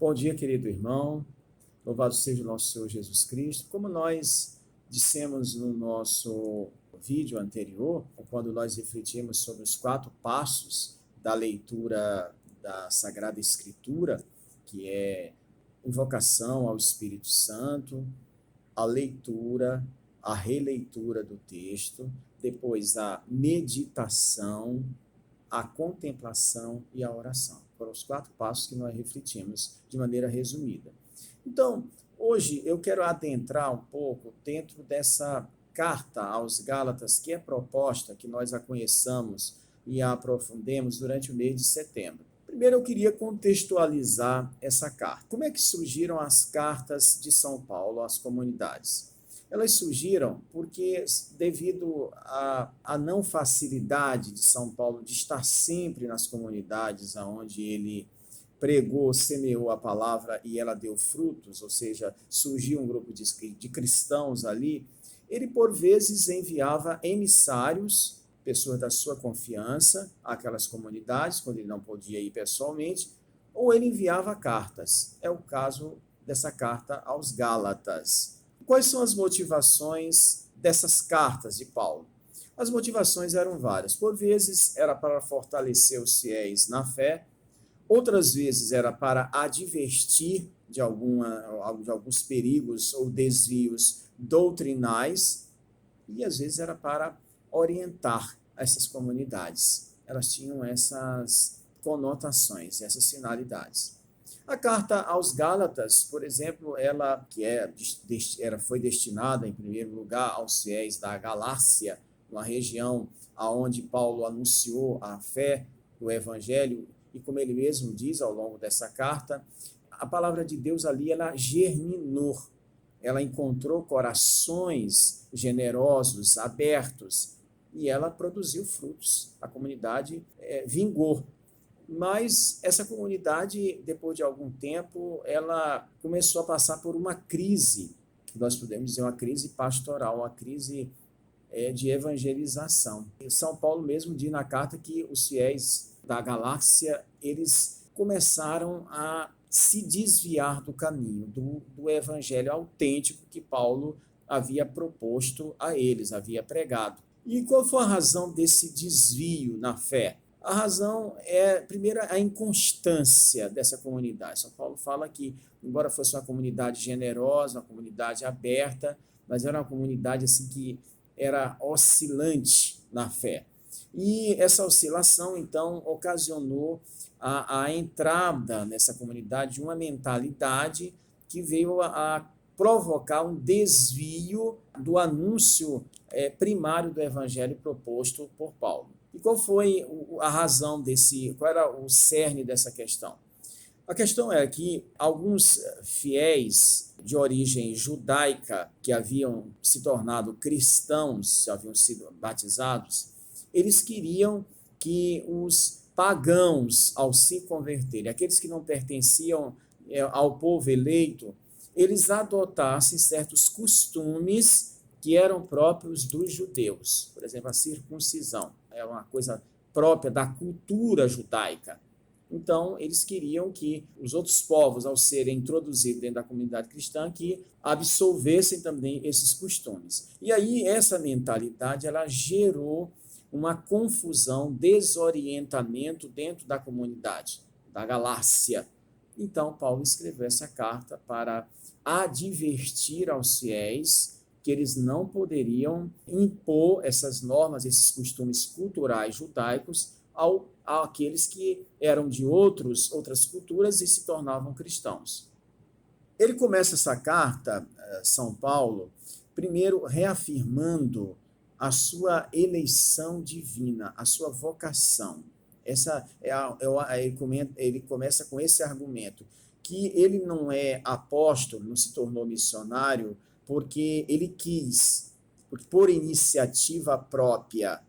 Bom dia, querido irmão. Louvado seja o nosso Senhor Jesus Cristo. Como nós dissemos no nosso vídeo anterior, quando nós refletimos sobre os 4 passos da leitura da Sagrada Escritura, que é invocação ao Espírito Santo, a leitura, a releitura do texto, depois a meditação, a contemplação e a oração. Foram os 4 passos que nós refletimos de maneira resumida. Então, hoje eu quero adentrar um pouco dentro dessa carta aos Gálatas, que é proposta que nós a conheçamos e a aprofundemos durante o mês de setembro. Primeiro eu queria contextualizar essa carta. Como é que surgiram as cartas de São Paulo às comunidades? Elas surgiram porque, devido à não facilidade de São Paulo de estar sempre nas comunidades onde ele pregou, semeou a palavra e ela deu frutos, ou seja, surgiu um grupo de cristãos ali, ele por vezes enviava emissários, pessoas da sua confiança, àquelas comunidades, quando ele não podia ir pessoalmente, ou ele enviava cartas. É o caso dessa carta aos Gálatas. Quais são as motivações dessas cartas de Paulo? As motivações eram várias. Por vezes era para fortalecer os fiéis na fé, outras vezes era para advertir de alguns perigos ou desvios doutrinais, e às vezes era para orientar essas comunidades. Elas tinham essas conotações, essas finalidades. A carta aos Gálatas, por exemplo, ela foi destinada, em primeiro lugar, aos fiéis da Galácia, uma região onde Paulo anunciou a fé, o evangelho, e como ele mesmo diz ao longo dessa carta, a palavra de Deus ali, ela germinou, ela encontrou corações generosos, abertos, e ela produziu frutos. A comunidade vingou. Mas essa comunidade, depois de algum tempo, ela começou a passar por uma crise, nós podemos dizer uma crise pastoral, uma crise de evangelização. E São Paulo mesmo diz na carta que os fiéis da Galácia, eles começaram a se desviar do caminho, do evangelho autêntico que Paulo havia proposto a eles, havia pregado. E qual foi a razão desse desvio na fé? A razão é, primeiro, a inconstância dessa comunidade. São Paulo fala que, embora fosse uma comunidade generosa, uma comunidade aberta, mas era uma comunidade assim que era oscilante na fé. E essa oscilação, então, ocasionou a entrada nessa comunidade de uma mentalidade que veio a provocar um desvio do anúncio primário do evangelho proposto por Paulo. E qual foi a razão qual era o cerne dessa questão? A questão é que alguns fiéis de origem judaica que haviam se tornado cristãos, haviam sido batizados, eles queriam que os pagãos, ao se converterem, aqueles que não pertenciam ao povo eleito, eles adotassem certos costumes que eram próprios dos judeus. Por exemplo, a circuncisão é uma coisa própria da cultura judaica. Então, eles queriam que os outros povos, ao serem introduzidos dentro da comunidade cristã, que absorvessem também esses costumes. E aí, essa mentalidade, ela gerou uma confusão, desorientamento dentro da comunidade, da Galácia. Então, Paulo escreveu essa carta para advertir aos fiéis que eles não poderiam impor essas normas, esses costumes culturais judaicos àqueles que eram de outras culturas e se tornavam cristãos. Ele começa essa carta, São Paulo, primeiro reafirmando a sua eleição divina, a sua vocação. Ele começa com esse argumento, que ele não é apóstolo, não se tornou missionário, porque ele quis, por iniciativa própria.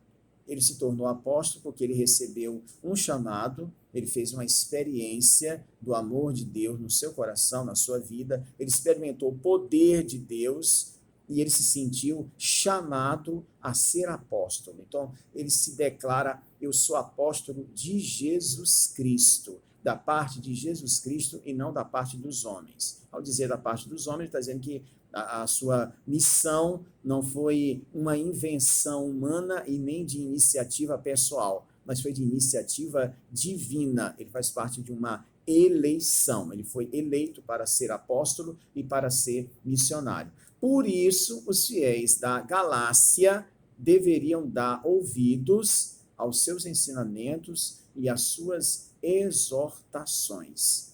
Ele se tornou apóstolo porque ele recebeu um chamado, ele fez uma experiência do amor de Deus no seu coração, na sua vida, ele experimentou o poder de Deus e ele se sentiu chamado a ser apóstolo. Então, ele se declara, eu sou apóstolo de Jesus Cristo. da parte de Jesus Cristo e não da parte dos homens. Ao dizer da parte dos homens, está dizendo que a sua missão não foi uma invenção humana e nem de iniciativa pessoal, mas foi de iniciativa divina. Ele faz parte de uma eleição. Ele foi eleito para ser apóstolo e para ser missionário. Por isso, os fiéis da Galácia deveriam dar ouvidos aos seus ensinamentos e às suas exortações,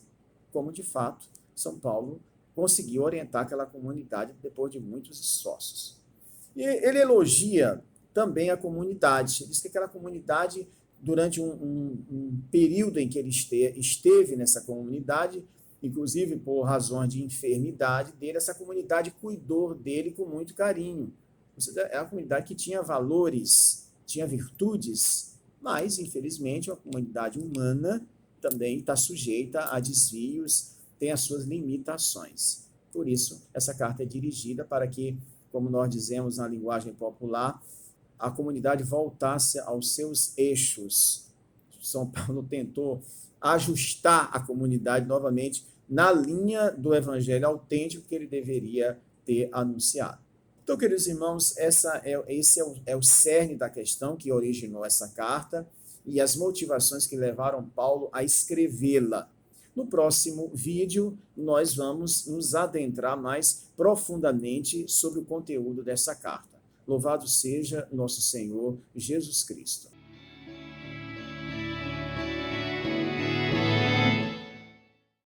como de fato São Paulo conseguiu orientar aquela comunidade depois de muitos esforços. E ele elogia também a comunidade. Ele diz que aquela comunidade, durante um período em que ele esteve nessa comunidade, inclusive por razões de enfermidade dele, essa comunidade cuidou dele com muito carinho. É uma comunidade que tinha valores, tinha virtudes, mas, infelizmente, uma comunidade humana também está sujeita a desvios, tem as suas limitações. Por isso, essa carta é dirigida para que, como nós dizemos na linguagem popular, a comunidade voltasse aos seus eixos. São Paulo tentou ajustar a comunidade novamente na linha do evangelho autêntico que ele deveria ter anunciado. Então, queridos irmãos, esse é o cerne da questão que originou essa carta e as motivações que levaram Paulo a escrevê-la. No próximo vídeo, nós vamos nos adentrar mais profundamente sobre o conteúdo dessa carta. Louvado seja nosso Senhor Jesus Cristo.